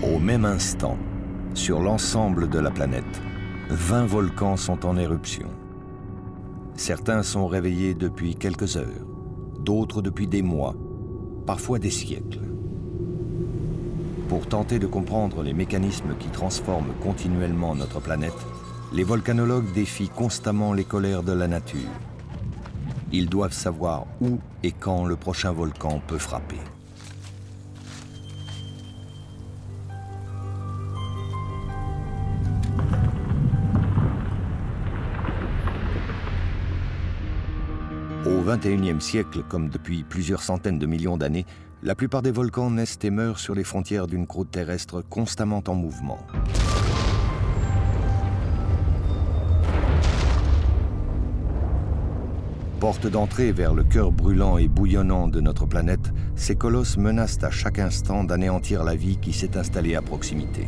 Au même instant, sur l'ensemble de la planète, 20 volcans sont en éruption. Certains sont réveillés depuis quelques heures, d'autres depuis des mois, parfois des siècles. Pour tenter de comprendre les mécanismes qui transforment continuellement notre planète, les volcanologues défient constamment les colères de la nature. Ils doivent savoir où et quand le prochain volcan peut frapper. Au XXIe siècle, comme depuis plusieurs centaines de millions d'années, la plupart des volcans naissent et meurent sur les frontières d'une croûte terrestre constamment en mouvement. Porte d'entrée vers le cœur brûlant et bouillonnant de notre planète, ces colosses menacent à chaque instant d'anéantir la vie qui s'est installée à proximité.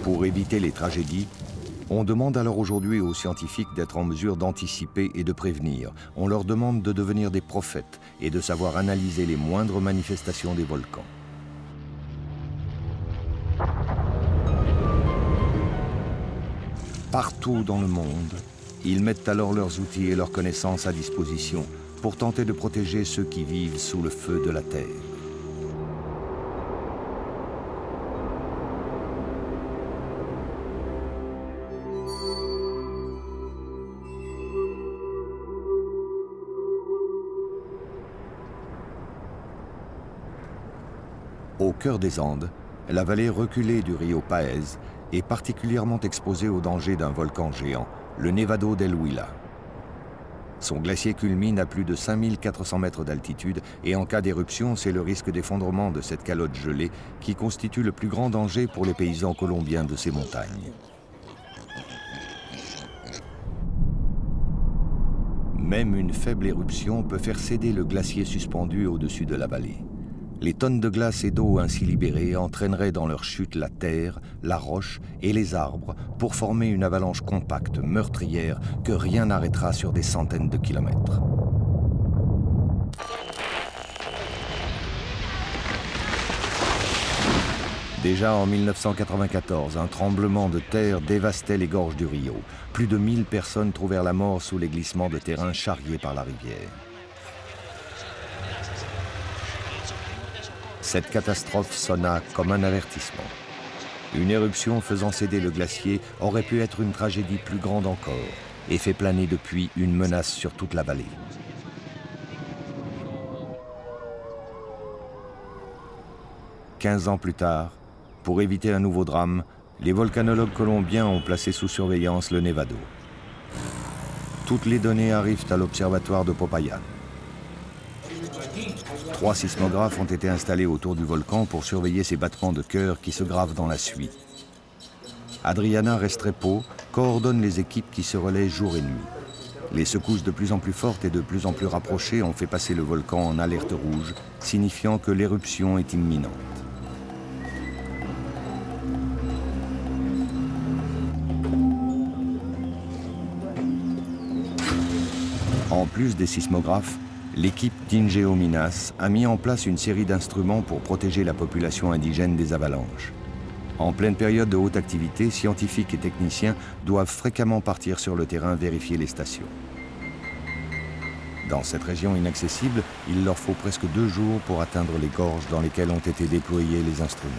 Pour éviter les tragédies, on demande alors aujourd'hui aux scientifiques d'être en mesure d'anticiper et de prévenir. On leur demande de devenir des prophètes et de savoir analyser les moindres manifestations des volcans. Partout dans le monde, ils mettent alors leurs outils et leurs connaissances à disposition pour tenter de protéger ceux qui vivent sous le feu de la Terre. Au cœur des Andes, la vallée reculée du rio Paez est particulièrement exposée au danger d'un volcan géant, le Nevado del Huila. Son glacier culmine à plus de 5400 mètres d'altitude et en cas d'éruption, c'est le risque d'effondrement de cette calotte gelée qui constitue le plus grand danger pour les paysans colombiens de ces montagnes. Même une faible éruption peut faire céder le glacier suspendu au-dessus de la vallée. Les tonnes de glace et d'eau ainsi libérées entraîneraient dans leur chute la terre, la roche et les arbres pour former une avalanche compacte, meurtrière, que rien n'arrêtera sur des centaines de kilomètres. Déjà en 1994, un tremblement de terre dévastait les gorges du Rio. Plus de 1000 personnes trouvèrent la mort sous les glissements de terrain charriés par la rivière. Cette catastrophe sonna comme un avertissement. Une éruption faisant céder le glacier aurait pu être une tragédie plus grande encore et fait planer depuis une menace sur toute la vallée. Quinze ans plus tard, pour éviter un nouveau drame, les volcanologues colombiens ont placé sous surveillance le Nevado. Toutes les données arrivent à l'observatoire de Popayán. 3 sismographes ont été installés autour du volcan pour surveiller ses battements de cœur qui se gravent dans la suie. Adriana Restrepo coordonne les équipes qui se relaient jour et nuit. Les secousses de plus en plus fortes et de plus en plus rapprochées ont fait passer le volcan en alerte rouge, signifiant que l'éruption est imminente. En plus des sismographes, l'équipe d'Ingeo Minas a mis en place une série d'instruments pour protéger la population indigène des avalanches. En pleine période de haute activité, scientifiques et techniciens doivent fréquemment partir sur le terrain vérifier les stations. Dans cette région inaccessible, il leur faut presque 2 jours pour atteindre les gorges dans lesquelles ont été déployés les instruments.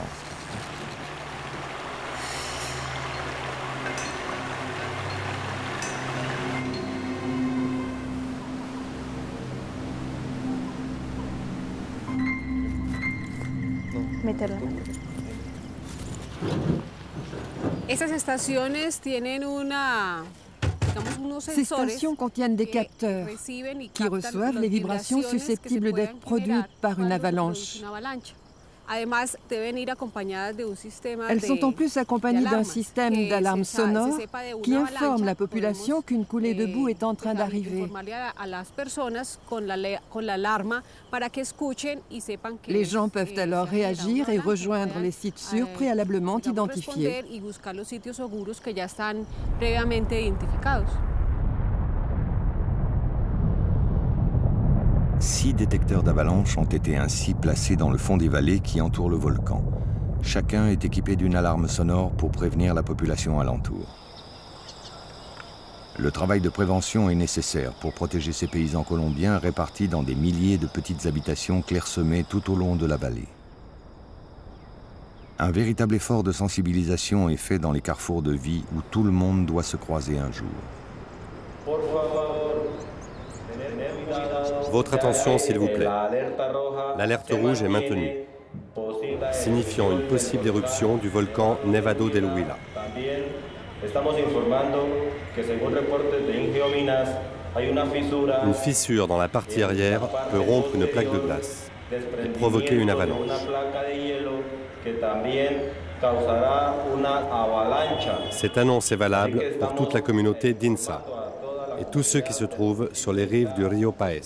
Ces stations contiennent des capteurs qui reçoivent les vibrations susceptibles d'être produites par une avalanche. Elles sont en plus accompagnées d'un système d'alarme sonore qui informe la population qu'une coulée de boue est en train d'arriver. Les gens peuvent alors réagir et rejoindre les sites sûrs préalablement identifiés. 6 détecteurs d'avalanche ont été ainsi placés dans le fond des vallées qui entourent le volcan. Chacun est équipé d'une alarme sonore pour prévenir la population alentour. Le travail de prévention est nécessaire pour protéger ces paysans colombiens répartis dans des milliers de petites habitations clairsemées tout au long de la vallée. Un véritable effort de sensibilisation est fait dans les carrefours de vie où tout le monde doit se croiser un jour. Votre attention, s'il vous plaît. L'alerte rouge est maintenue, signifiant une possible éruption du volcan Nevado del Huila. Une fissure dans la partie arrière peut rompre une plaque de glace et provoquer une avalanche. Cette annonce est valable pour toute la communauté d'Insa et tous ceux qui se trouvent sur les rives du Rio Paez.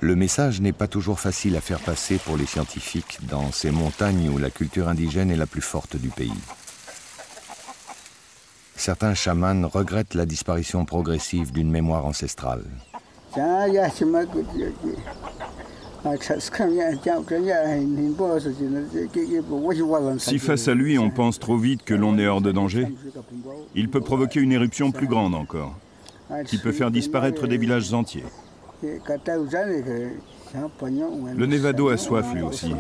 Le message n'est pas toujours facile à faire passer pour les scientifiques dans ces montagnes où la culture indigène est la plus forte du pays. Certains chamans regrettent la disparition progressive d'une mémoire ancestrale. Si face à lui on pense trop vite que l'on est hors de danger, il peut provoquer une éruption plus grande encore, qui peut faire disparaître des villages entiers. Le Nevado a soif lui aussi,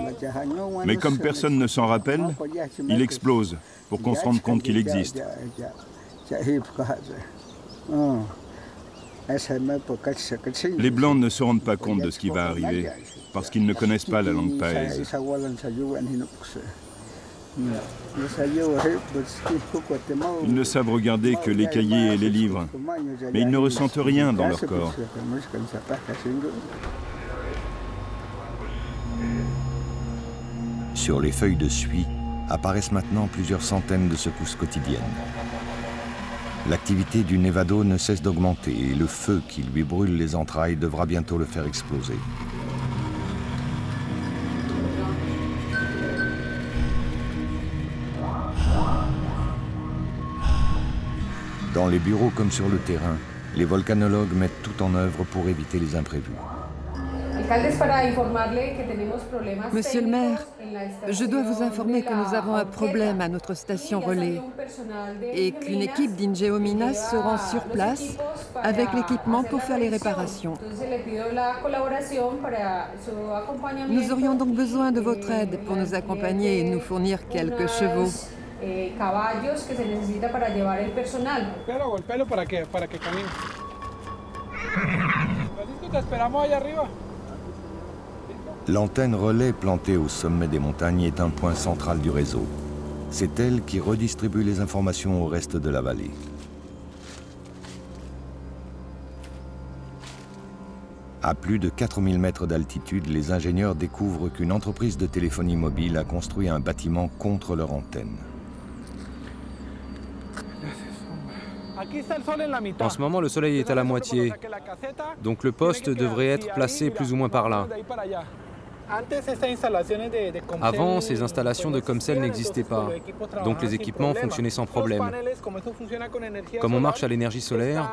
mais comme personne ne s'en rappelle, il explose pour qu'on se rende compte qu'il existe. Les Blancs ne se rendent pas compte de ce qui va arriver, parce qu'ils ne connaissent pas la langue paez. Ils ne savent regarder que les cahiers et les livres, mais ils ne ressentent rien dans leur corps. Sur les feuilles de suie apparaissent maintenant plusieurs centaines de secousses quotidiennes. L'activité du Nevado ne cesse d'augmenter et le feu qui lui brûle les entrailles devra bientôt le faire exploser. Dans les bureaux comme sur le terrain, les volcanologues mettent tout en œuvre pour éviter les imprévus. Monsieur le maire, je dois vous informer que nous avons un problème à notre station relais et qu'une équipe d'Ingeominas se rend sur place avec l'équipement pour faire les réparations. Nous aurions donc besoin de votre aide pour nous accompagner et nous fournir quelques chevaux. L'antenne relais plantée au sommet des montagnes est un point central du réseau. C'est elle qui redistribue les informations au reste de la vallée. À plus de 4000 mètres d'altitude, les ingénieurs découvrent qu'une entreprise de téléphonie mobile a construit un bâtiment contre leur antenne. En ce moment, le soleil est à la moitié, donc le poste devrait être placé plus ou moins par là. Avant, ces installations de Comcel n'existaient pas, donc les équipements fonctionnaient sans problème. Comme on marche à l'énergie solaire,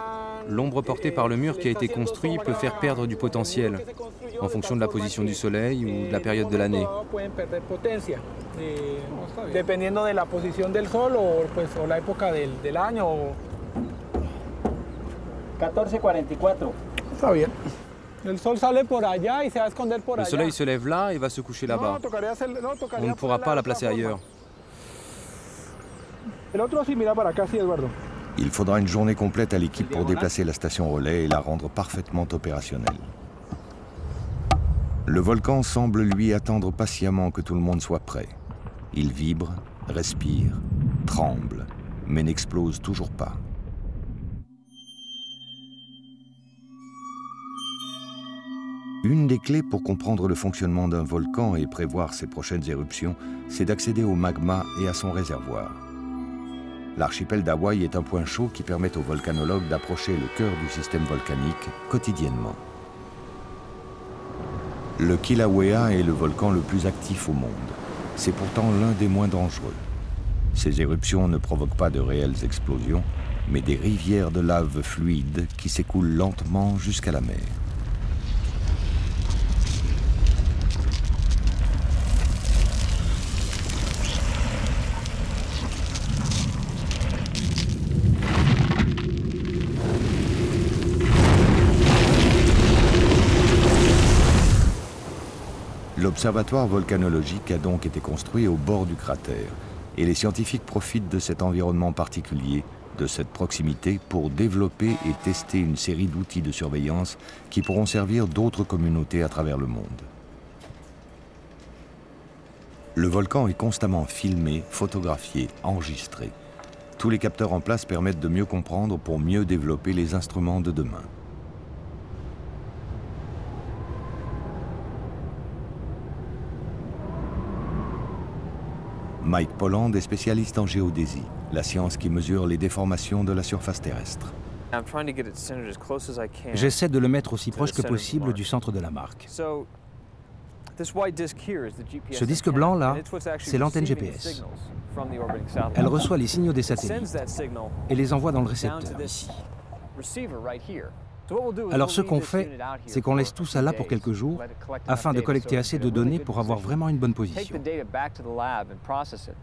l'ombre portée par le mur qui a été construit peut faire perdre du potentiel en fonction de la position du soleil ou de la période de l'année. Dependiendo de la posición del sol o la época del año. 14:44. Está bien. El sol sale por allá y se va a esconder por allá. Le soleil se lève là et va se coucher là-bas. On ne pourra pas la placer ailleurs. El otro sí mira para acá, sí, Eduardo. Il faudra une journée complète à l'équipe pour déplacer la station relais et la rendre parfaitement opérationnelle. Le volcan semble lui attendre patiemment que tout le monde soit prêt. Il vibre, respire, tremble, mais n'explose toujours pas. Une des clés pour comprendre le fonctionnement d'un volcan et prévoir ses prochaines éruptions, c'est d'accéder au magma et à son réservoir. L'archipel d'Hawaï est un point chaud qui permet aux volcanologues d'approcher le cœur du système volcanique quotidiennement. Le Kilauea est le volcan le plus actif au monde. C'est pourtant l'un des moins dangereux. Ces éruptions ne provoquent pas de réelles explosions, mais des rivières de lave fluide qui s'écoulent lentement jusqu'à la mer. L'observatoire volcanologique a donc été construit au bord du cratère et les scientifiques profitent de cet environnement particulier, de cette proximité, pour développer et tester une série d'outils de surveillance qui pourront servir d'autres communautés à travers le monde. Le volcan est constamment filmé, photographié, enregistré. Tous les capteurs en place permettent de mieux comprendre pour mieux développer les instruments de demain. Mike Polland est spécialiste en géodésie, la science qui mesure les déformations de la surface terrestre. J'essaie de le mettre aussi proche que possible du centre de la marque. Ce disque blanc-là, c'est l'antenne GPS. Elle reçoit les signaux des satellites et les envoie dans le récepteur, ici. Alors ce qu'on fait, c'est qu'on laisse tout ça là pour quelques jours, afin de collecter assez de données pour avoir vraiment une bonne position.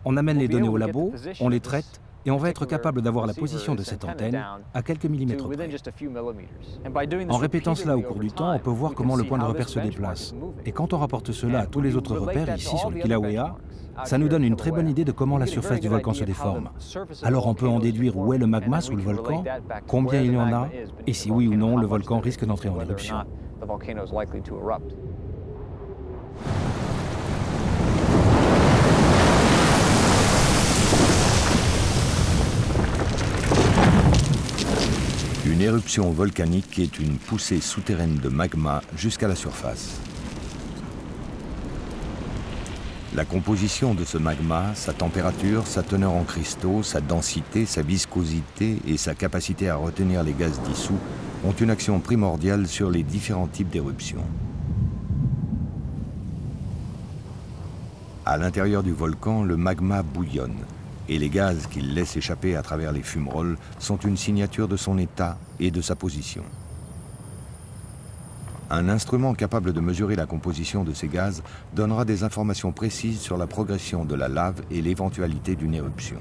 On amène les données au labo, on les traite, et on va être capable d'avoir la position de cette antenne à quelques millimètres près. En répétant cela au cours du temps, on peut voir comment le point de repère se déplace. Et quand on rapporte cela à tous les autres repères, ici sur le Kilauea, ça nous donne une très bonne idée de comment la surface du volcan se déforme. Alors on peut en déduire où est le magma sous le volcan, combien il y en a, et si oui ou non le volcan risque d'entrer en éruption. Une éruption volcanique est une poussée souterraine de magma jusqu'à la surface. La composition de ce magma, sa température, sa teneur en cristaux, sa densité, sa viscosité et sa capacité à retenir les gaz dissous ont une action primordiale sur les différents types d'éruptions. À l'intérieur du volcan, le magma bouillonne et les gaz qu'il laisse échapper à travers les fumerolles sont une signature de son état et de sa position. Un instrument capable de mesurer la composition de ces gaz donnera des informations précises sur la progression de la lave et l'éventualité d'une éruption.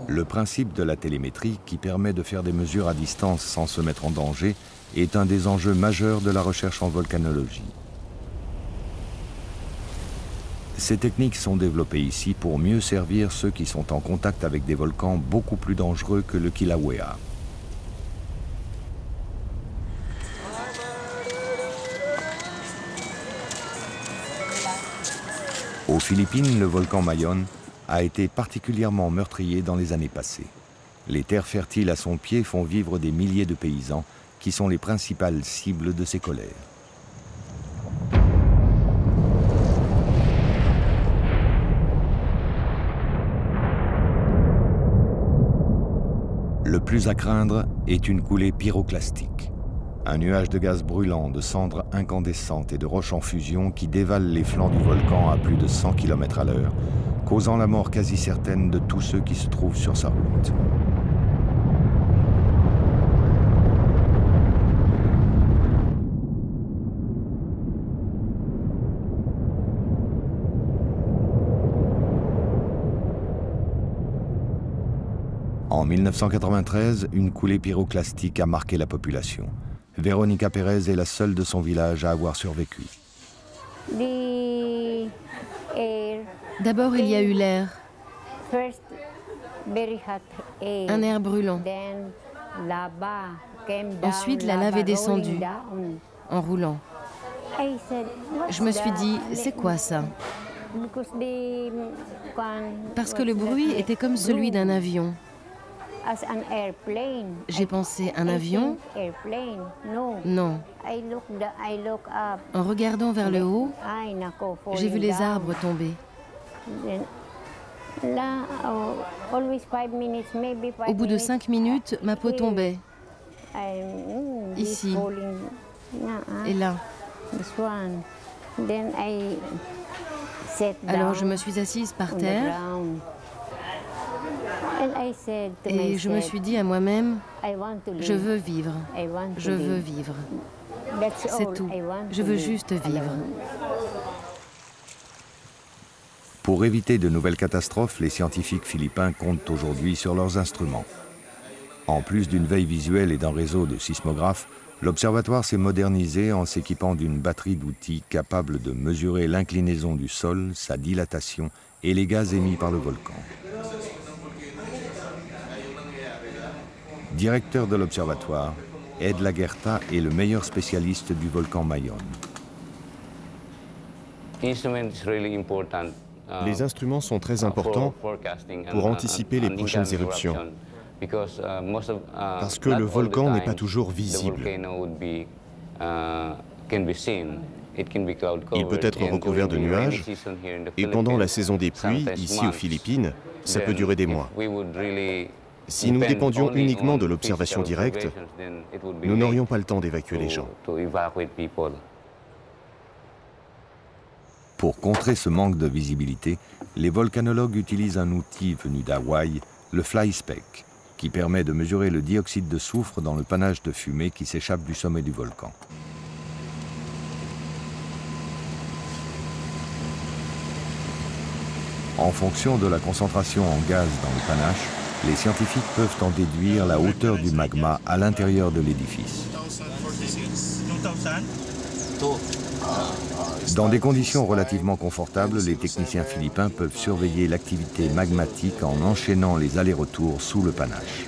Le principe de la télémétrie, qui permet de faire des mesures à distance sans se mettre en danger, est un des enjeux majeurs de la recherche en volcanologie. Ces techniques sont développées ici pour mieux servir ceux qui sont en contact avec des volcans beaucoup plus dangereux que le Kilauea. Aux Philippines, le volcan Mayon a été particulièrement meurtrier dans les années passées. Les terres fertiles à son pied font vivre des milliers de paysans qui sont les principales cibles de ses colères. Le plus à craindre est une coulée pyroclastique. Un nuage de gaz brûlant, de cendres incandescentes et de roches en fusion qui dévalent les flancs du volcan à plus de 100 km à l'heure, causant la mort quasi certaine de tous ceux qui se trouvent sur sa route. En 1993, une coulée pyroclastique a marqué la population. Veronica Pérez est la seule de son village à avoir survécu. D'abord, il y a eu l'air. Un air brûlant. Ensuite, la lave est descendue, en roulant. Je me suis dit, c'est quoi ça? Parce que le bruit était comme celui d'un avion. J'ai pensé, un avion? Non. En regardant vers le haut, j'ai vu les arbres tomber. Au bout de 5 minutes, ma peau tombait. Ici. Et là. Alors je me suis assise par terre. Et je me suis dit à moi-même, je veux vivre, je veux vivre. C'est tout, je veux juste vivre. Pour éviter de nouvelles catastrophes, les scientifiques philippins comptent aujourd'hui sur leurs instruments. En plus d'une veille visuelle et d'un réseau de sismographes, l'observatoire s'est modernisé en s'équipant d'une batterie d'outils capable de mesurer l'inclinaison du sol, sa dilatation et les gaz émis par le volcan. Directeur de l'observatoire, Ed Laguerta est le meilleur spécialiste du volcan Mayon. Les instruments sont très importants pour anticiper les prochaines éruptions, parce que le volcan n'est pas toujours visible. Il peut être recouvert de nuages, et pendant la saison des pluies, ici aux Philippines, ça peut durer des mois. Si nous dépendions uniquement de l'observation directe, nous n'aurions pas le temps d'évacuer les gens. Pour contrer ce manque de visibilité, les volcanologues utilisent un outil venu d'Hawaï, le FlySpec, qui permet de mesurer le dioxyde de soufre dans le panache de fumée qui s'échappe du sommet du volcan. En fonction de la concentration en gaz dans le panache, les scientifiques peuvent en déduire la hauteur du magma à l'intérieur de l'édifice. Dans des conditions relativement confortables, les techniciens philippins peuvent surveiller l'activité magmatique en enchaînant les allers-retours sous le panache.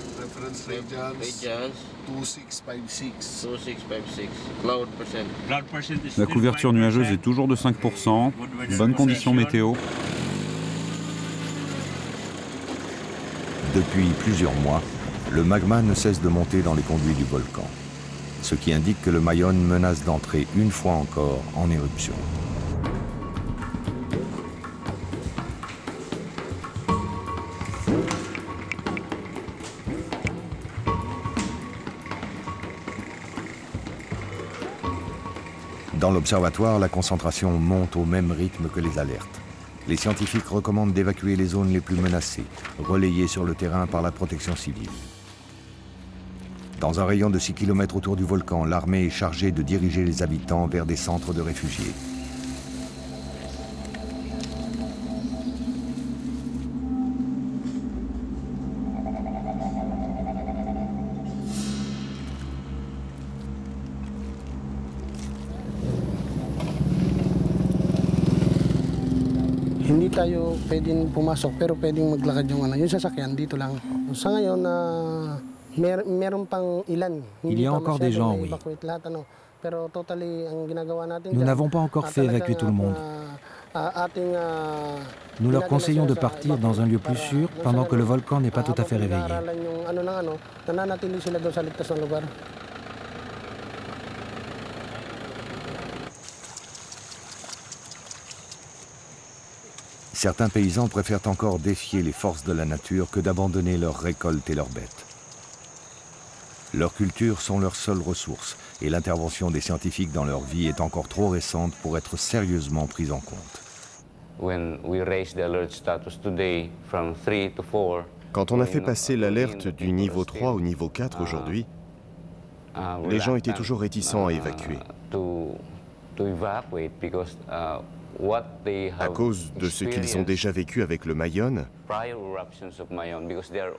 La couverture nuageuse est toujours de 5%, bonnes conditions météo. Depuis plusieurs mois, le magma ne cesse de monter dans les conduits du volcan, ce qui indique que le Mayon menace d'entrer une fois encore en éruption. Dans l'observatoire, la concentration monte au même rythme que les alertes. Les scientifiques recommandent d'évacuer les zones les plus menacées, relayées sur le terrain par la protection civile. Dans un rayon de 6 km autour du volcan, l'armée est chargée de diriger les habitants vers des centres de réfugiés. Hindi tayo pwedeng pumasok pero pwedeng maglakad yung sasakyan dito lang. Sa ngayon meron pang ilan. Il y a encore des gens, oui. Nous n'avons pas encore fait évacuer tout le monde. Nous leur conseillons de partir dans un lieu plus sûr pendant que le volcan n'est pas tout à fait réveillé. Certains paysans préfèrent encore défier les forces de la nature que d'abandonner leurs récoltes et leurs bêtes. Leurs cultures sont leurs seules ressources et l'intervention des scientifiques dans leur vie est encore trop récente pour être sérieusement prise en compte. Quand on a fait passer l'alerte du niveau 3 au niveau 4 aujourd'hui, les gens étaient toujours réticents à évacuer. À cause de ce qu'ils ont déjà vécu avec le Mayonne,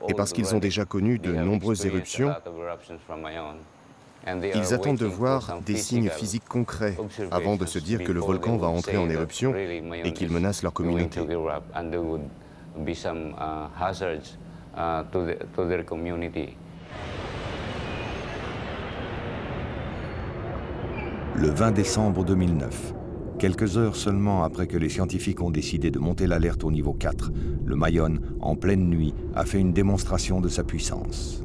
et parce qu'ils ont déjà connu de nombreuses éruptions, ils attendent de voir des signes physiques concrets avant de se dire que le volcan va entrer en éruption et qu'il menace leur communauté. Le 20 décembre 2009, quelques heures seulement après que les scientifiques ont décidé de monter l'alerte au niveau 4, le Mayonne, en pleine nuit, a fait une démonstration de sa puissance.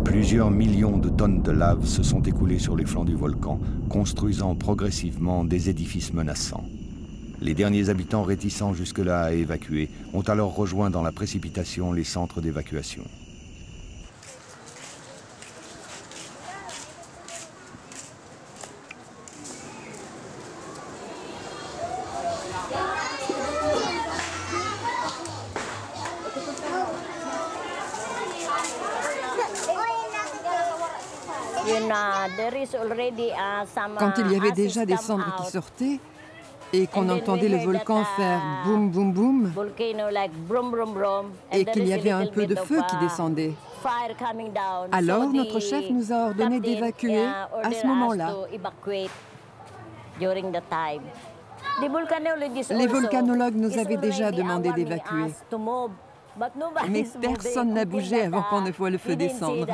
Plusieurs millions de tonnes de lave se sont écoulées sur les flancs du volcan, construisant progressivement des édifices menaçants. Les derniers habitants réticents jusque-là à évacuer ont alors rejoint dans la précipitation les centres d'évacuation. Quand il y avait déjà des cendres qui sortaient et qu'on entendait le volcan faire boum boum boum et qu'il y avait un peu de feu qui descendait, alors notre chef nous a ordonné d'évacuer à ce moment-là. Les volcanologues nous avaient déjà demandé d'évacuer. Mais personne n'a bougé avant qu'on ne voie le feu descendre.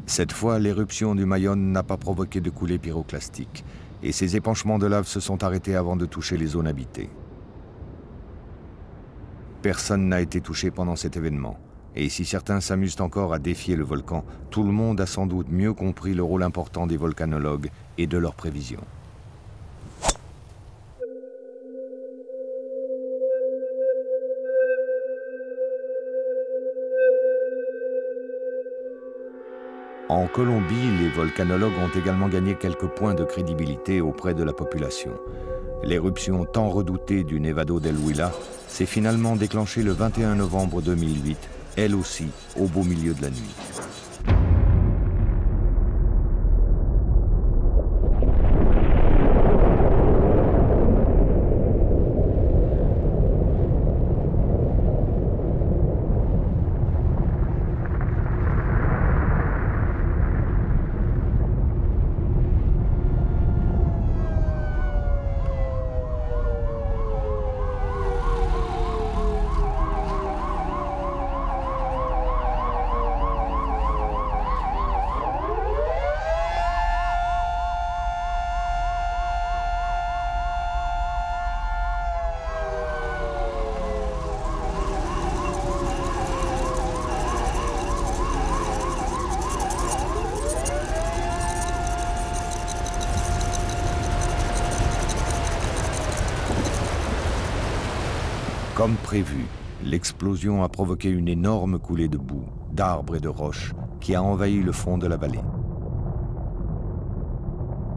Cette fois, l'éruption du Mayonne n'a pas provoqué de coulée pyroclastique et ces épanchements de lave se sont arrêtés avant de toucher les zones habitées. Personne n'a été touché pendant cet événement. Et si certains s'amusent encore à défier le volcan, tout le monde a sans doute mieux compris le rôle important des volcanologues et de leurs prévisions. En Colombie, les volcanologues ont également gagné quelques points de crédibilité auprès de la population. L'éruption tant redoutée du Nevado del Huila s'est finalement déclenchée le 21 novembre 2008, elle aussi au beau milieu de la nuit. Comme prévu, l'explosion a provoqué une énorme coulée de boue, d'arbres et de roches qui a envahi le fond de la vallée.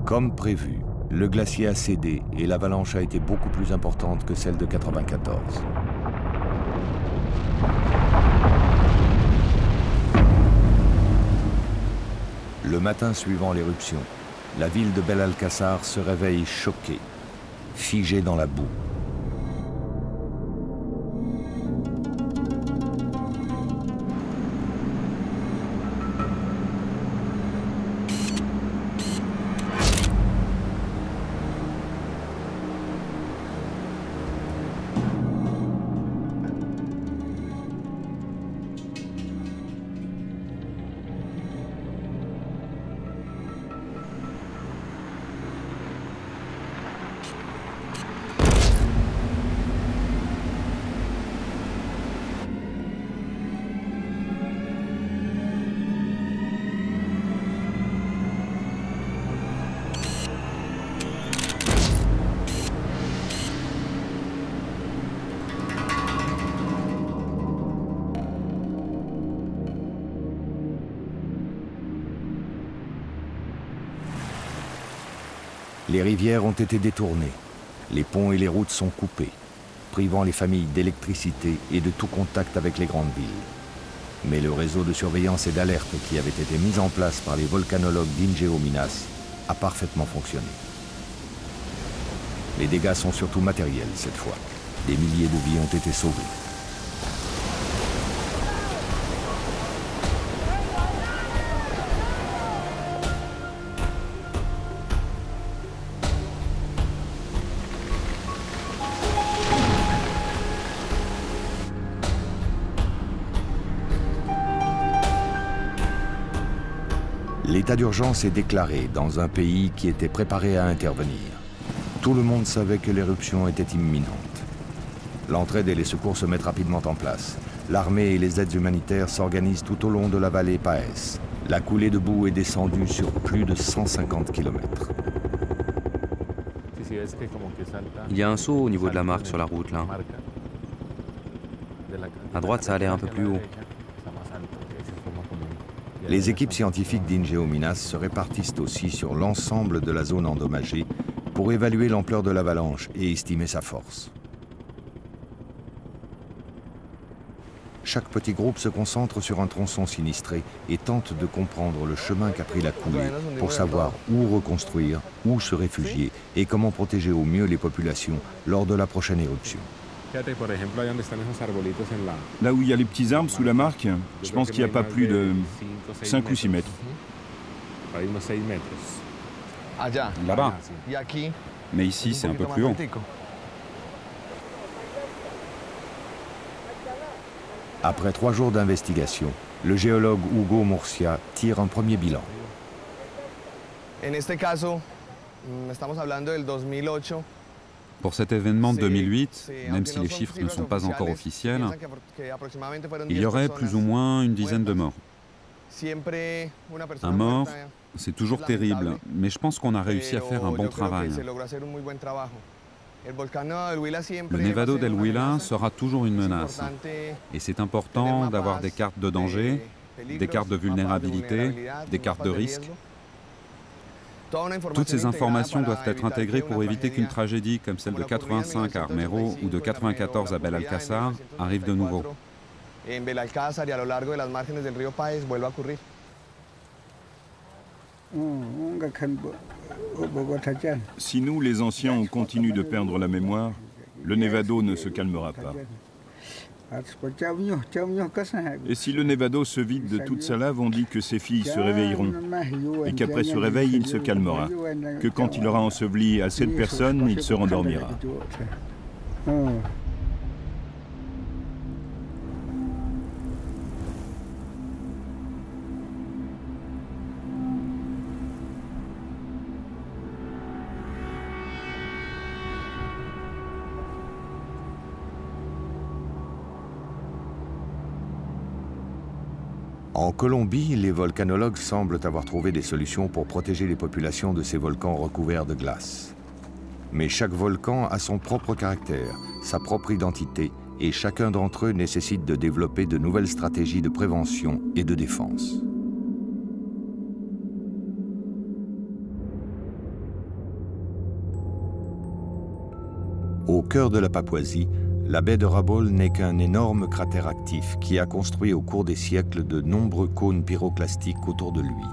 Comme prévu, le glacier a cédé et l'avalanche a été beaucoup plus importante que celle de 1994. Le matin suivant l'éruption, la ville de Belalcázar se réveille choquée, figée dans la boue. Les rivières ont été détournées. Les ponts et les routes sont coupés, privant les familles d'électricité et de tout contact avec les grandes villes. Mais le réseau de surveillance et d'alerte qui avait été mis en place par les volcanologues d'Inge Minas a parfaitement fonctionné. Les dégâts sont surtout matériels cette fois. Des milliers de vies ont été sauvées. L'état d'urgence est déclaré dans un pays qui était préparé à intervenir. Tout le monde savait que l'éruption était imminente. L'entraide et les secours se mettent rapidement en place. L'armée et les aides humanitaires s'organisent tout au long de la vallée Paez. La coulée de boue est descendue sur plus de 150 km. Il y a un saut au niveau de la marque sur la route, là. À droite, ça a l'air un peu plus haut. Les équipes scientifiques d'Inge Minas se répartissent aussi sur l'ensemble de la zone endommagée pour évaluer l'ampleur de l'avalanche et estimer sa force. Chaque petit groupe se concentre sur un tronçon sinistré et tente de comprendre le chemin qu'a pris la coulée pour savoir où reconstruire, où se réfugier et comment protéger au mieux les populations lors de la prochaine éruption. Là où il y a les petits arbres sous la marque, je pense qu'il n'y a pas plus de 5 ou 6 mètres. Là-bas. Mais ici, c'est un peu plus haut. Après 3 jours d'investigation, le géologue Hugo Murcia tire un premier bilan. Pour cet événement de 2008, même si les chiffres ne sont pas encore officiels, il y aurait plus ou moins une dizaine de morts. Un mort, c'est toujours terrible, mais je pense qu'on a réussi à faire un bon travail. Le Nevado del Huila sera toujours une menace, et c'est important d'avoir des cartes de danger, des cartes de vulnérabilité, des cartes de risque. Toutes ces informations doivent être intégrées pour éviter qu'une tragédie comme celle de 85 à Armero ou de 94 à Belalcázar arrive de nouveau. Si nous, les anciens, on continue de perdre la mémoire, le Nevado ne se calmera pas. Et si le Nevado se vide de toute sa lave, on dit que ses filles se réveilleront. Et qu'après ce réveil, il se calmera. Que quand il aura enseveli assez de personnes, il se rendormira. En Colombie, les volcanologues semblent avoir trouvé des solutions pour protéger les populations de ces volcans recouverts de glace. Mais chaque volcan a son propre caractère, sa propre identité, et chacun d'entre eux nécessite de développer de nouvelles stratégies de prévention et de défense. Au cœur de la Papouasie, la baie de Rabaul n'est qu'un énorme cratère actif qui a construit au cours des siècles de nombreux cônes pyroclastiques autour de lui.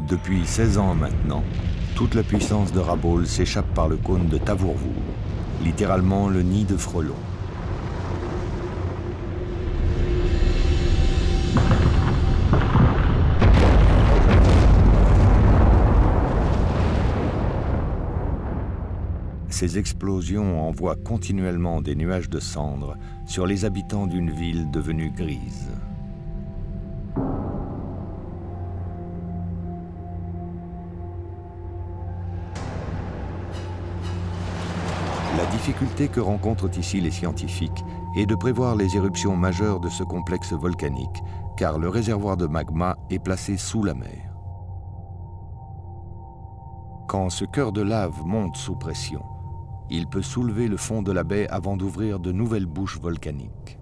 Depuis 16 ans maintenant, toute la puissance de Rabaul s'échappe par le cône de Tavourvour, littéralement le nid de frelons. Ces explosions envoient continuellement des nuages de cendres sur les habitants d'une ville devenue grise. La difficulté que rencontrent ici les scientifiques est de prévoir les éruptions majeures de ce complexe volcanique, car le réservoir de magma est placé sous la mer. Quand ce cœur de lave monte sous pression, il peut soulever le fond de la baie avant d'ouvrir de nouvelles bouches volcaniques.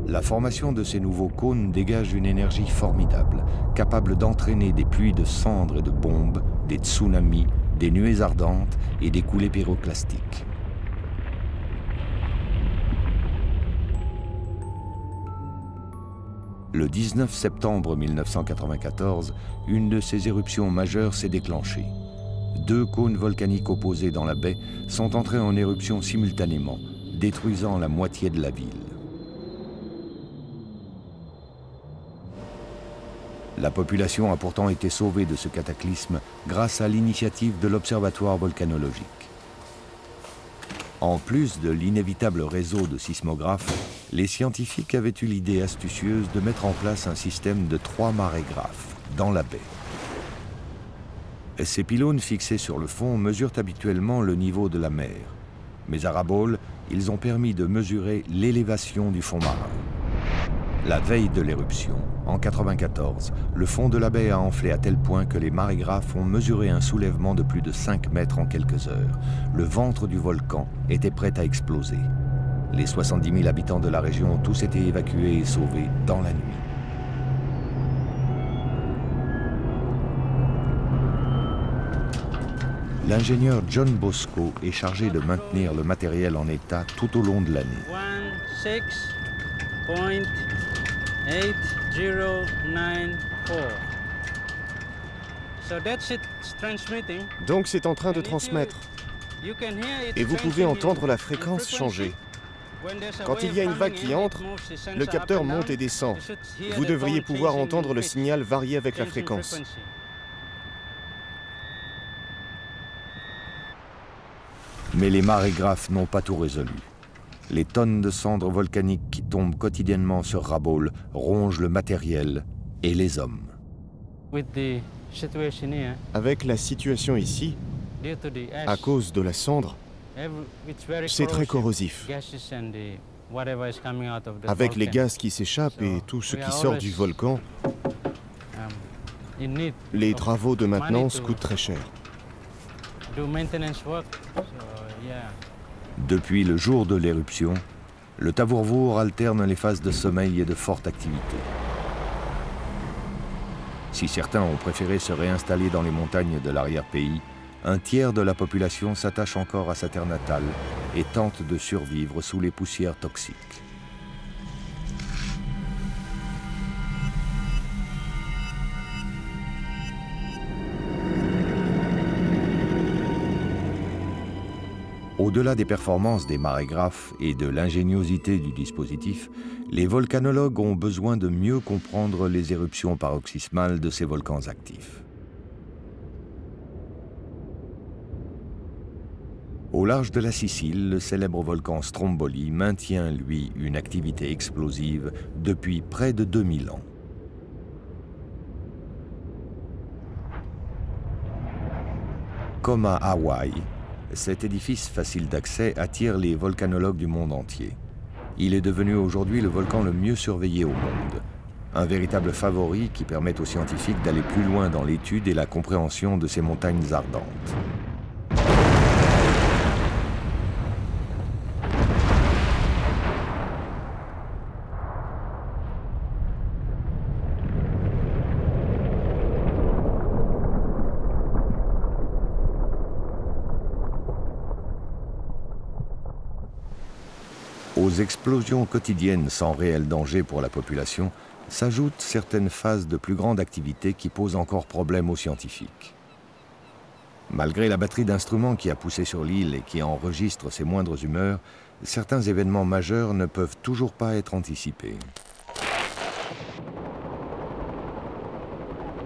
La formation de ces nouveaux cônes dégage une énergie formidable, capable d'entraîner des pluies de cendres et de bombes, des tsunamis, des nuées ardentes et des coulées pyroclastiques. Le 19 septembre 1994, une de ces éruptions majeures s'est déclenchée. 2 cônes volcaniques opposés dans la baie sont entrés en éruption simultanément, détruisant la moitié de la ville. La population a pourtant été sauvée de ce cataclysme grâce à l'initiative de l'Observatoire volcanologique. En plus de l'inévitable réseau de sismographes, les scientifiques avaient eu l'idée astucieuse de mettre en place un système de 3 marégraphes dans la baie. Ces pylônes fixés sur le fond mesurent habituellement le niveau de la mer. Mais à Rabaul, ils ont permis de mesurer l'élévation du fond marin. La veille de l'éruption, en 1994, le fond de la baie a enflé à tel point que les marégraphes ont mesuré un soulèvement de plus de 5 mètres en quelques heures. Le ventre du volcan était prêt à exploser. Les 70 000 habitants de la région ont tous été évacués et sauvés dans la nuit. L'ingénieur John Bosco est chargé de maintenir le matériel en état tout au long de l'année. 16.8094. Donc c'est en train de transmettre. Et vous pouvez entendre la fréquence changer. Quand il y a une vague qui entre, le capteur monte et descend. Vous devriez pouvoir entendre le signal varier avec la fréquence. Mais les marégraphes n'ont pas tout résolu. Les tonnes de cendres volcaniques qui tombent quotidiennement sur Rabaul rongent le matériel et les hommes. Avec la situation ici, à cause de la cendre, c'est très corrosif. Avec les gaz qui s'échappent et tout ce qui sort du volcan, les travaux de maintenance coûtent très cher. Depuis le jour de l'éruption, le Tavurvur alterne les phases de sommeil et de forte activité. Si certains ont préféré se réinstaller dans les montagnes de l'arrière-pays, un tiers de la population s'attache encore à sa terre natale et tente de survivre sous les poussières toxiques. Au-delà des performances des marégraphes et de l'ingéniosité du dispositif, les volcanologues ont besoin de mieux comprendre les éruptions paroxysmales de ces volcans actifs. Au large de la Sicile, le célèbre volcan Stromboli maintient, lui, une activité explosive depuis près de 2000 ans. Comme à Hawaï, cet édifice facile d'accès attire les volcanologues du monde entier. Il est devenu aujourd'hui le volcan le mieux surveillé au monde. Un véritable favori qui permet aux scientifiques d'aller plus loin dans l'étude et la compréhension de ces montagnes ardentes. Aux explosions quotidiennes sans réel danger pour la population s'ajoutent certaines phases de plus grande activité qui posent encore problème aux scientifiques. Malgré la batterie d'instruments qui a poussé sur l'île et qui enregistre ses moindres humeurs, certains événements majeurs ne peuvent toujours pas être anticipés.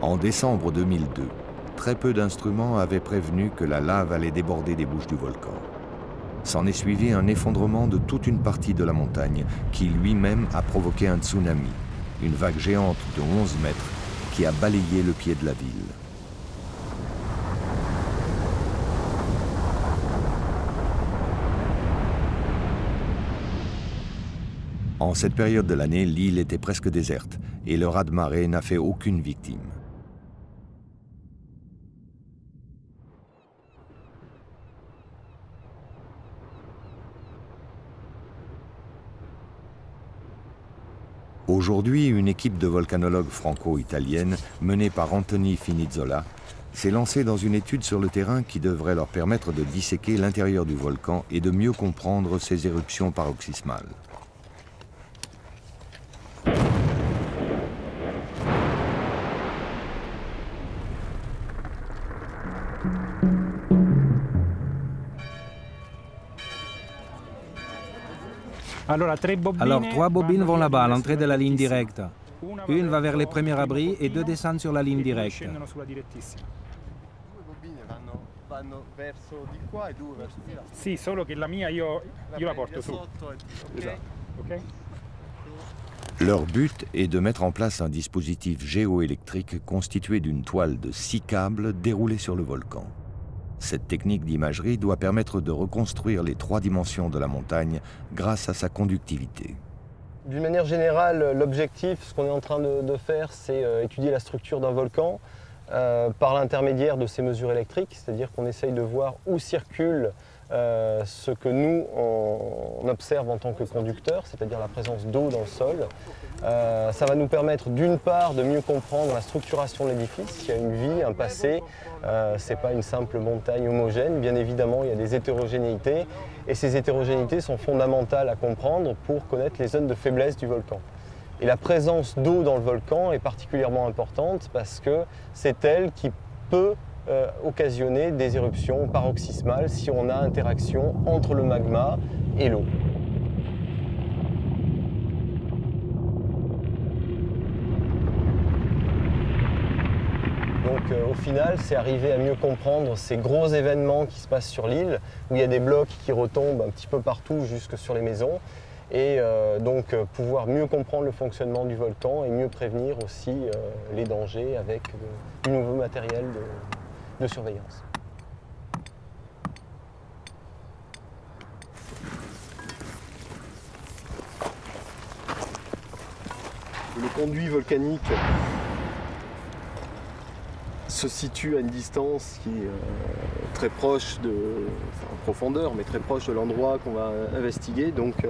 En décembre 2002, très peu d'instruments avaient prévenu que la lave allait déborder des bouches du volcan. S'en est suivi un effondrement de toute une partie de la montagne qui lui-même a provoqué un tsunami, une vague géante de 11 mètres qui a balayé le pied de la ville. En cette période de l'année, l'île était presque déserte et le raz-de-marée n'a fait aucune victime. Aujourd'hui, une équipe de volcanologues franco-italienne, menée par Anthony Finizzola, s'est lancée dans une étude sur le terrain qui devrait leur permettre de disséquer l'intérieur du volcan et de mieux comprendre ses éruptions paroxysmales. Alors, 3 bobines vont là-bas, à l'entrée de la ligne directe. Une va vers les premiers abris et 2 descendent sur la ligne directe. Sì, solo che la mia io la porto su. Ok? Leur but est de mettre en place un dispositif géoélectrique constitué d'une toile de 6 câbles déroulés sur le volcan. Cette technique d'imagerie doit permettre de reconstruire les 3 dimensions de la montagne grâce à sa conductivité. D'une manière générale, l'objectif, ce qu'on est en train de faire, c'est étudier la structure d'un volcan par l'intermédiaire de ces mesures électriques, c'est-à-dire qu'on essaye de voir où circule ce que nous, on observe en tant que conducteurs, c'est-à-dire la présence d'eau dans le sol. Ça va nous permettre d'une part de mieux comprendre la structuration de l'édifice, il y a une vie, un passé, ce n'est pas une simple montagne homogène, bien évidemment il y a des hétérogénéités et ces hétérogénéités sont fondamentales à comprendre pour connaître les zones de faiblesse du volcan. Et la présence d'eau dans le volcan est particulièrement importante parce que c'est elle qui peut occasionner des éruptions paroxysmales si on a interaction entre le magma et l'eau. Donc au final, c'est arriver à mieux comprendre ces gros événements qui se passent sur l'île, où il y a des blocs qui retombent un petit peu partout jusque sur les maisons, et donc pouvoir mieux comprendre le fonctionnement du volcan et mieux prévenir aussi les dangers avec du nouveau matériel de surveillance. Le conduit volcanique se situe à une distance qui est très proche en profondeur, mais très proche de l'endroit qu'on va investiguer. Donc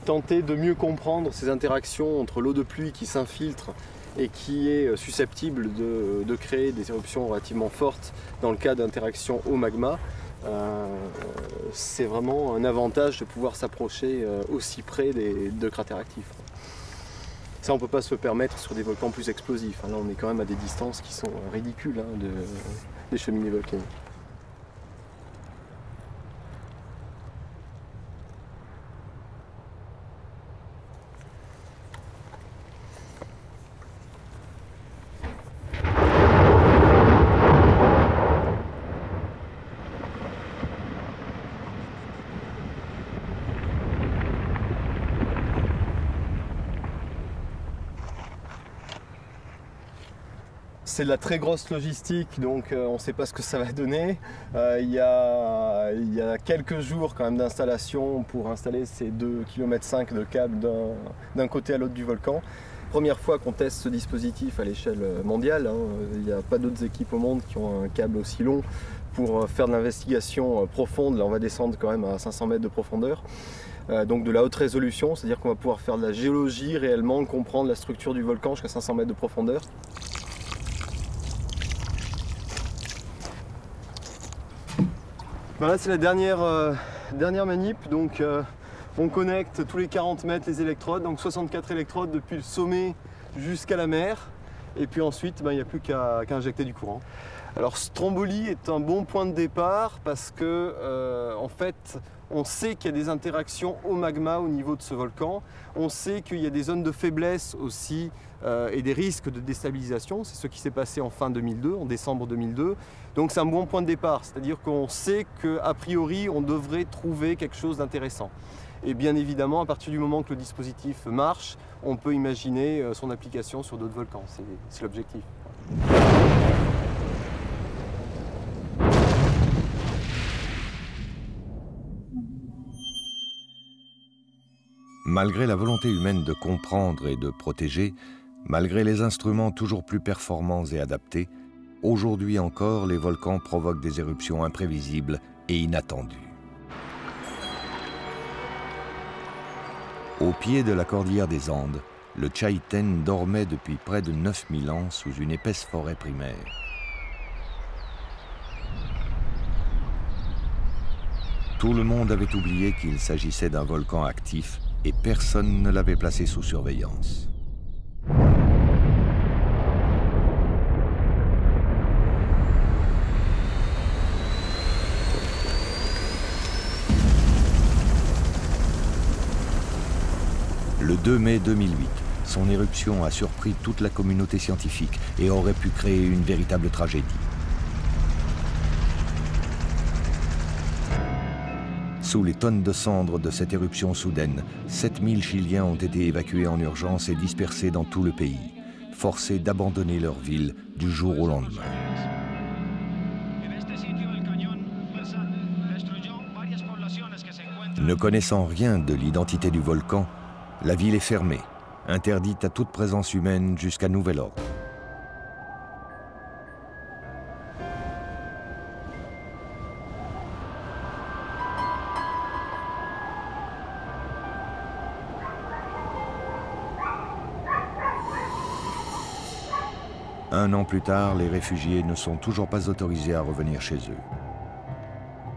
tenter de mieux comprendre ces interactions entre l'eau de pluie qui s'infiltre et qui est susceptible de créer des éruptions relativement fortes dans le cas d'interactions au magma. C'est vraiment un avantage de pouvoir s'approcher aussi près de cratères actifs. Ça, on ne peut pas se le permettre sur des volcans plus explosifs. Là, on est quand même à des distances qui sont ridicules des cheminées volcaniques. C'est de la très grosse logistique, donc on ne sait pas ce que ça va donner. Il y a quelques jours quand même d'installation pour installer ces 2,5 km de câbles d'un côté à l'autre du volcan. Première fois qu'on teste ce dispositif à l'échelle mondiale. Il n'y a pas d'autres équipes au monde qui ont un câble aussi long pour faire de l'investigation profonde. Là, on va descendre quand même à 500 mètres de profondeur. Donc de la haute résolution, c'est-à-dire qu'on va pouvoir faire de la géologie réellement, comprendre la structure du volcan jusqu'à 500 mètres de profondeur. Là, c'est la dernière manip, donc on connecte tous les 40 mètres les électrodes, donc 64 électrodes depuis le sommet jusqu'à la mer, et puis ensuite il n'y a plus qu'à injecter du courant. Alors Stromboli est un bon point de départ parce que en fait on sait qu'il y a des interactions au magma au niveau de ce volcan, on sait qu'il y a des zones de faiblesse aussi et des risques de déstabilisation, c'est ce qui s'est passé en fin 2002, en décembre 2002. Donc c'est un bon point de départ, c'est-à-dire qu'on sait qu'a priori on devrait trouver quelque chose d'intéressant. Et bien évidemment, à partir du moment que le dispositif marche, on peut imaginer son application sur d'autres volcans, c'est l'objectif. Malgré la volonté humaine de comprendre et de protéger, malgré les instruments toujours plus performants et adaptés, aujourd'hui encore, les volcans provoquent des éruptions imprévisibles et inattendues. Au pied de la cordillère des Andes, le Chaiten dormait depuis près de 9000 ans sous une épaisse forêt primaire. Tout le monde avait oublié qu'il s'agissait d'un volcan actif et personne ne l'avait placé sous surveillance. Le 2 mai 2008, son éruption a surpris toute la communauté scientifique et aurait pu créer une véritable tragédie. Sous les tonnes de cendres de cette éruption soudaine, 7000 Chiliens ont été évacués en urgence et dispersés dans tout le pays, forcés d'abandonner leur ville du jour au lendemain. Ne connaissant rien de l'identité du volcan, la ville est fermée, interdite à toute présence humaine jusqu'à nouvel ordre. Un an plus tard, les réfugiés ne sont toujours pas autorisés à revenir chez eux.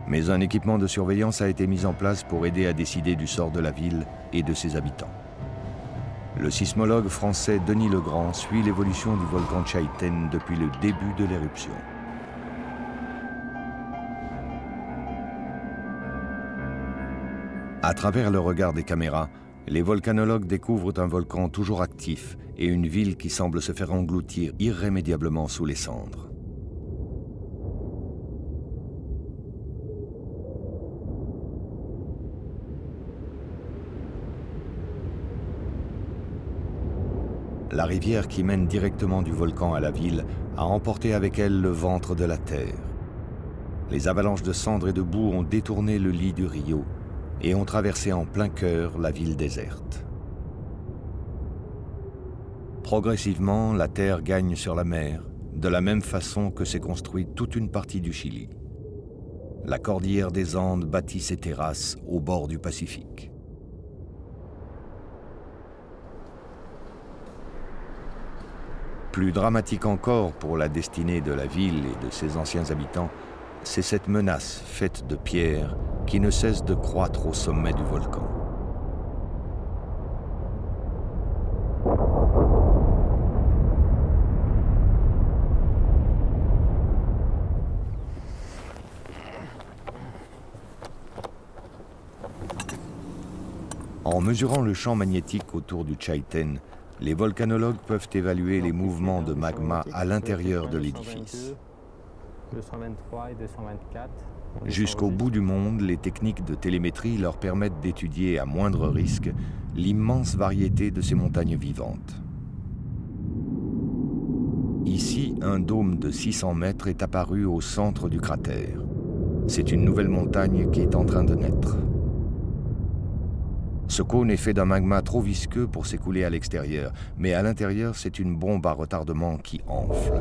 Mais un équipement de surveillance a été mis en place pour aider à décider du sort de la ville et de ses habitants. Le sismologue français Denis Legrand suit l'évolution du volcan Chaiten depuis le début de l'éruption. À travers le regard des caméras, les volcanologues découvrent un volcan toujours actif et une ville qui semble se faire engloutir irrémédiablement sous les cendres. La rivière qui mène directement du volcan à la ville a emporté avec elle le ventre de la terre. Les avalanches de cendres et de boue ont détourné le lit du Rio et ont traversé en plein cœur la ville déserte. Progressivement, la terre gagne sur la mer, de la même façon que s'est construite toute une partie du Chili. La cordillère des Andes bâtit ses terrasses au bord du Pacifique. Plus dramatique encore pour la destinée de la ville et de ses anciens habitants, c'est cette menace faite de pierre qui ne cesse de croître au sommet du volcan. En mesurant le champ magnétique autour du Chaiten, les volcanologues peuvent évaluer les mouvements de magma à l'intérieur de l'édifice. Jusqu'au bout du monde, les techniques de télémétrie leur permettent d'étudier à moindre risque l'immense variété de ces montagnes vivantes. Ici, un dôme de 600 mètres est apparu au centre du cratère. C'est une nouvelle montagne qui est en train de naître. Ce cône est fait d'un magma trop visqueux pour s'écouler à l'extérieur, mais à l'intérieur, c'est une bombe à retardement qui enfle.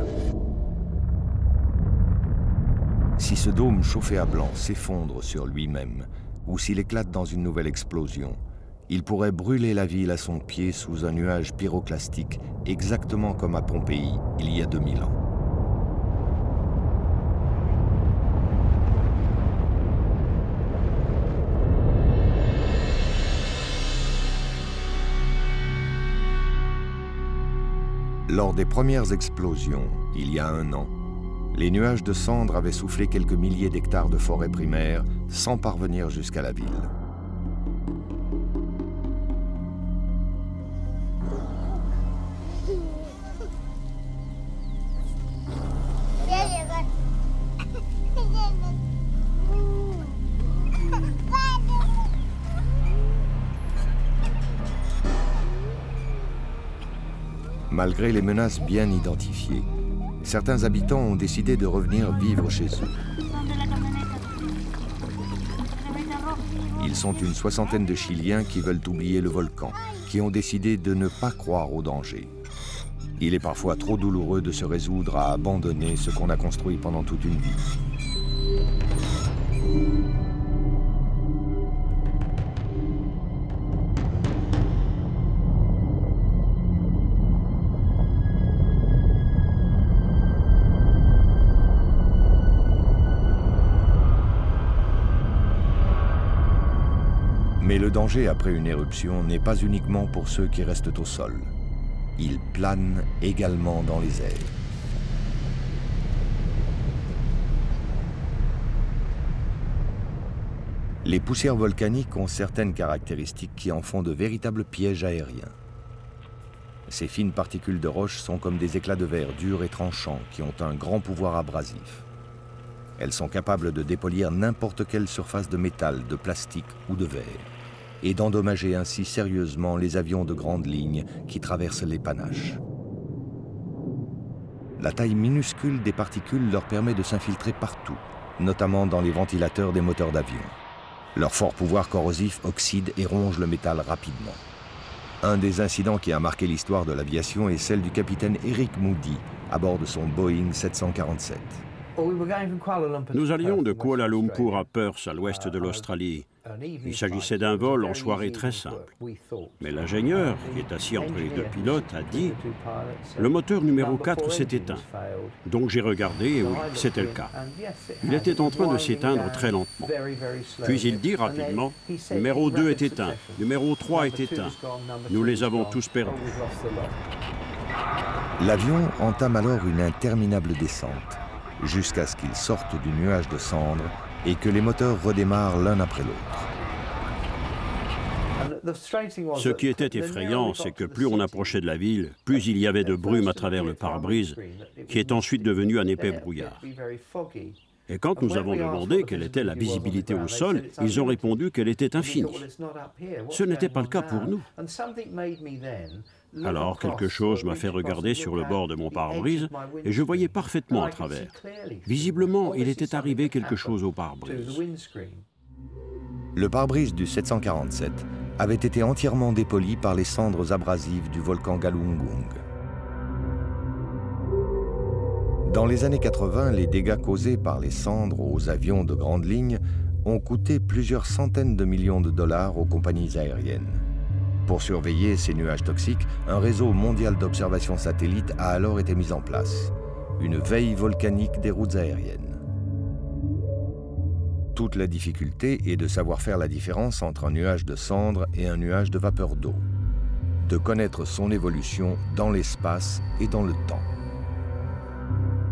Si ce dôme chauffé à blanc s'effondre sur lui-même, ou s'il éclate dans une nouvelle explosion, il pourrait brûler la ville à son pied sous un nuage pyroclastique, exactement comme à Pompéi, il y a 2000 ans. Lors des premières explosions, il y a 1 an, les nuages de cendres avaient soufflé quelques milliers d'hectares de forêt primaire sans parvenir jusqu'à la ville. Malgré les menaces bien identifiées, certains habitants ont décidé de revenir vivre chez eux. Ils sont une soixantaine de Chiliens qui veulent oublier le volcan, qui ont décidé de ne pas croire au danger. Il est parfois trop douloureux de se résoudre à abandonner ce qu'on a construit pendant toute une vie. Mais le danger après une éruption n'est pas uniquement pour ceux qui restent au sol. Il plane également dans les airs. Les poussières volcaniques ont certaines caractéristiques qui en font de véritables pièges aériens. Ces fines particules de roche sont comme des éclats de verre durs et tranchants qui ont un grand pouvoir abrasif. Elles sont capables de dépolir n'importe quelle surface de métal, de plastique ou de verre, et d'endommager ainsi sérieusement les avions de grande ligne qui traversent les panaches. La taille minuscule des particules leur permet de s'infiltrer partout, notamment dans les ventilateurs des moteurs d'avion. Leur fort pouvoir corrosif oxyde et ronge le métal rapidement. Un des incidents qui a marqué l'histoire de l'aviation est celle du capitaine Eric Moody à bord de son Boeing 747. Nous allions de Kuala Lumpur à Perth, à l'ouest de l'Australie. Il s'agissait d'un vol en soirée très simple. Mais l'ingénieur, qui est assis entre les deux pilotes, a dit « Le moteur numéro 4 s'est éteint ». Donc j'ai regardé et oui, c'était le cas. Il était en train de s'éteindre très lentement. Puis il dit rapidement « Numéro 2 est éteint, numéro 3 est éteint. Nous les avons tous perdus ». L'avion entame alors une interminable descente, jusqu'à ce qu'il sorte du nuage de cendres et que les moteurs redémarrent l'un après l'autre. Ce qui était effrayant, c'est que plus on approchait de la ville, plus il y avait de brume à travers le pare-brise, qui est ensuite devenu un épais brouillard. Et quand nous avons demandé quelle était la visibilité au sol, ils ont répondu qu'elle était infinie. Ce n'était pas le cas pour nous. Alors quelque chose m'a fait regarder sur le bord de mon pare-brise et je voyais parfaitement à travers. Visiblement, il était arrivé quelque chose au pare-brise. Le pare-brise du 747 avait été entièrement dépoli par les cendres abrasives du volcan Galunggung. Dans les années 80, les dégâts causés par les cendres aux avions de grande ligne ont coûté plusieurs centaines de millions de dollars aux compagnies aériennes. Pour surveiller ces nuages toxiques, un réseau mondial d'observation satellite a alors été mis en place. Une veille volcanique des routes aériennes. Toute la difficulté est de savoir faire la différence entre un nuage de cendres et un nuage de vapeur d'eau. De connaître son évolution dans l'espace et dans le temps.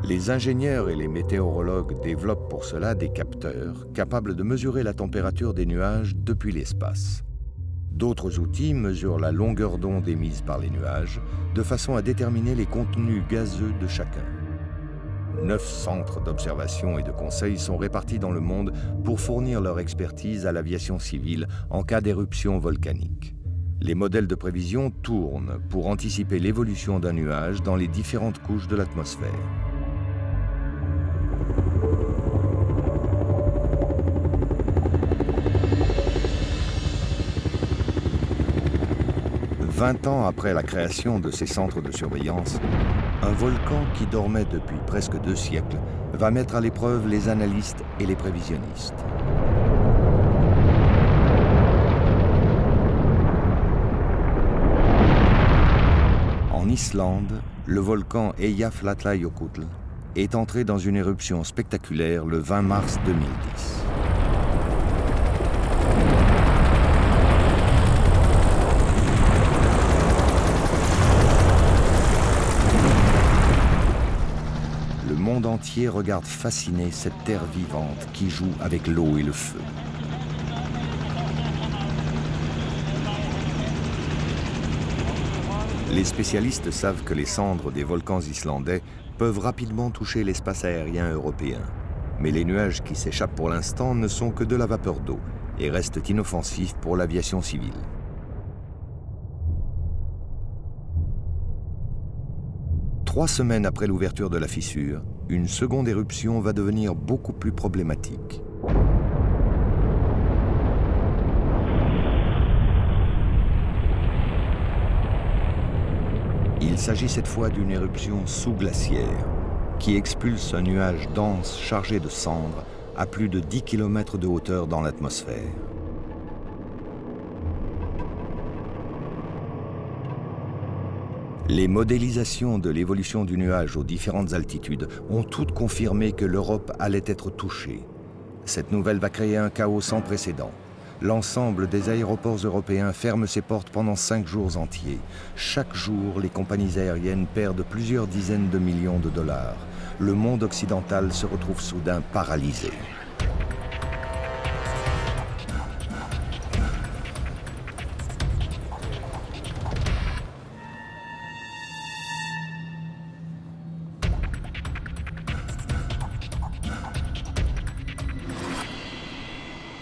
Les ingénieurs et les météorologues développent pour cela des capteurs capables de mesurer la température des nuages depuis l'espace. D'autres outils mesurent la longueur d'onde émise par les nuages de façon à déterminer les contenus gazeux de chacun. 9 centres d'observation et de conseil sont répartis dans le monde pour fournir leur expertise à l'aviation civile en cas d'éruption volcanique. Les modèles de prévision tournent pour anticiper l'évolution d'un nuage dans les différentes couches de l'atmosphère. « 20 ans après la création de ces centres de surveillance, un volcan qui dormait depuis presque 2 siècles va mettre à l'épreuve les analystes et les prévisionnistes. En Islande, le volcan Eyjafjallajökull est entré dans une éruption spectaculaire le 20 mars 2010. Le monde entier regarde fasciné cette terre vivante qui joue avec l'eau et le feu. Les spécialistes savent que les cendres des volcans islandais peuvent rapidement toucher l'espace aérien européen. Mais les nuages qui s'échappent pour l'instant ne sont que de la vapeur d'eau et restent inoffensifs pour l'aviation civile. Trois semaines après l'ouverture de la fissure, une seconde éruption va devenir beaucoup plus problématique. Il s'agit cette fois d'une éruption sous-glaciaire qui expulse un nuage dense chargé de cendres à plus de 10 km de hauteur dans l'atmosphère. Les modélisations de l'évolution du nuage aux différentes altitudes ont toutes confirmé que l'Europe allait être touchée. Cette nouvelle va créer un chaos sans précédent. L'ensemble des aéroports européens ferment ses portes pendant 5 jours entiers. Chaque jour, les compagnies aériennes perdent plusieurs dizaines de millions de dollars. Le monde occidental se retrouve soudain paralysé.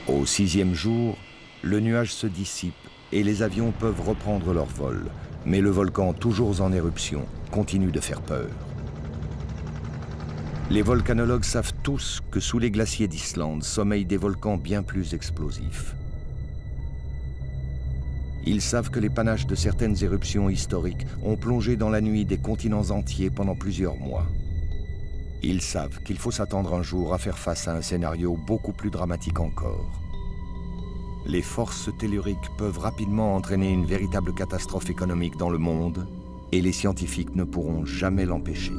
Au 6e jour, le nuage se dissipe et les avions peuvent reprendre leur vol. Mais le volcan, toujours en éruption, continue de faire peur. Les volcanologues savent tous que sous les glaciers d'Islande sommeillent des volcans bien plus explosifs. Ils savent que les panaches de certaines éruptions historiques ont plongé dans la nuit des continents entiers pendant plusieurs mois. Ils savent qu'il faut s'attendre un jour à faire face à un scénario beaucoup plus dramatique encore. Les forces telluriques peuvent rapidement entraîner une véritable catastrophe économique dans le monde et les scientifiques ne pourront jamais l'empêcher.